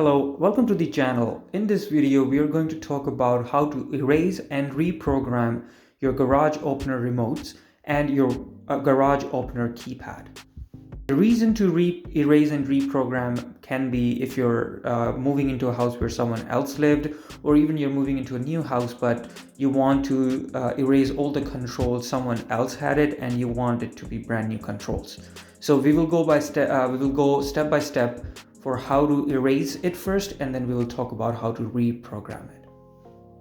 Hello, welcome to the channel. In this video, we are going to talk about how to erase and reprogram your garage opener remotes and your garage opener keypad. The reason to erase and reprogram can be if you're moving into a house where someone else lived, or even you're moving into a new house but you want to erase all the controls someone else had it and you want it to be brand new controls. So we will go step by step for how to erase it first, and then we will talk about how to reprogram it.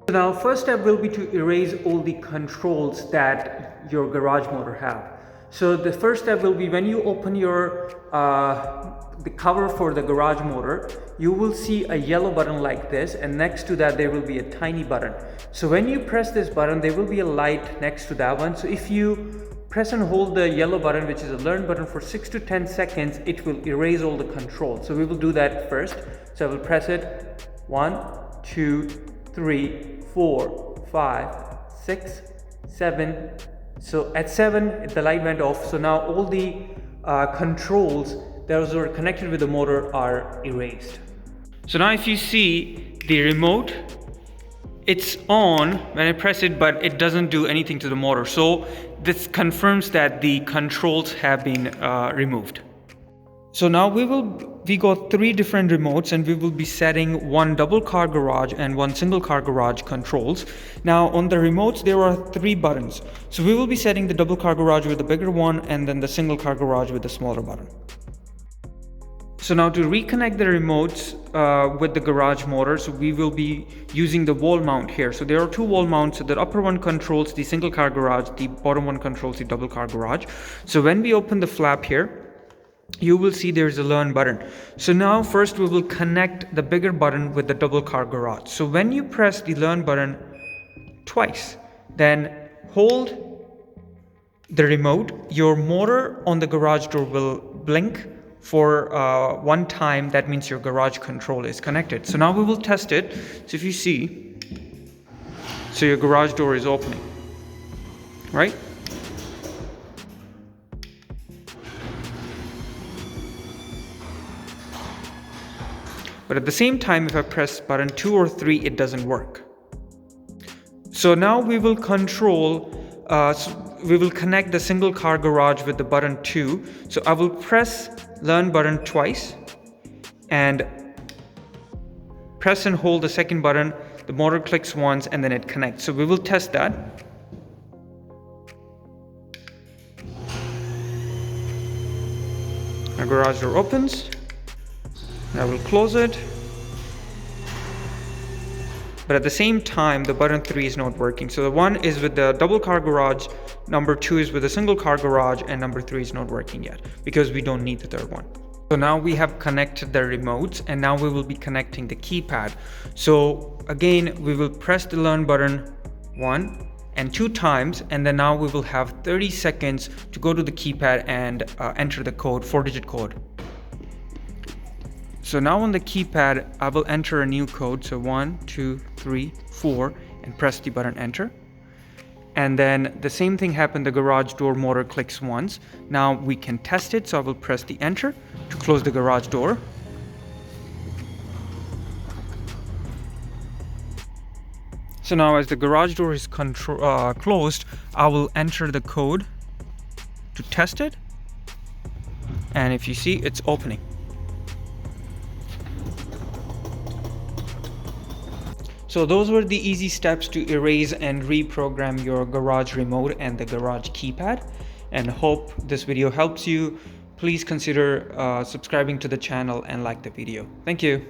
So now first step will be to erase all the controls that your garage motor have. So the first step will be when you open your the cover for the garage motor, you will see a yellow button like this, and next to that there will be a tiny button. So when you press this button, there will be a light next to that one. So if you press and hold the yellow button, which is a learn button, for 6 to 10 seconds, it will erase all the controls. So we will do that first. So I will press it 1, 2, 3, 4, 5, 6, 7. So at 7, the light went off. So now all the controls that were connected with the motor are erased. So now if you see the remote, it's on when I press it, but it doesn't do anything to the motor. So this confirms that the controls have been removed. So now we got 3 different remotes, and we will be setting one double car garage and one single car garage controls. Now on the remotes there are 3 buttons. So we will be setting the double car garage with the bigger one, and then the single car garage with the smaller button. So now to reconnect the remotes with the garage motor, so we will be using the wall mount here. So there are 2 wall mounts. So the upper one controls the single car garage, the bottom one controls the double car garage. So when we open the flap here, you will see there's a learn button. So now first we will connect the bigger button with the double car garage. So when you press the learn button twice, then hold the remote, your motor on the garage door will blink for 1 time. That means your garage control is connected. So now we will test it. So if you see, so your garage door is opening, right? But at the same time, if I press button 2 or 3, it doesn't work. So now we will we will connect the single car garage with the button 2. So I will press learn button twice and press and hold the second button. The motor clicks once and then it connects. So we will test that. Our garage door opens. I will close it. But at the same time, the button 3 is not working. So the 1 is with the double car garage, number 2 is with the single car garage, and number 3 is not working yet because we don't need the third one. So now we have connected the remotes, and now we will be connecting the keypad. So again, we will press the learn button 1 and 2 times, and then now we will have 30 seconds to go to the keypad and enter the code, 4-digit code. So now on the keypad, I will enter a new code. So 1, 2, 3, 4, and press the button enter. And then the same thing happened. The garage door motor clicks once. Now we can test it. So I will press the enter to close the garage door. So now as the garage door is closed, I will enter the code to test it. And if you see, it's opening. So those were the easy steps to erase and reprogram your garage remote and the garage keypad, and hope this video helps you. Please consider subscribing to the channel and like the video. Thank you.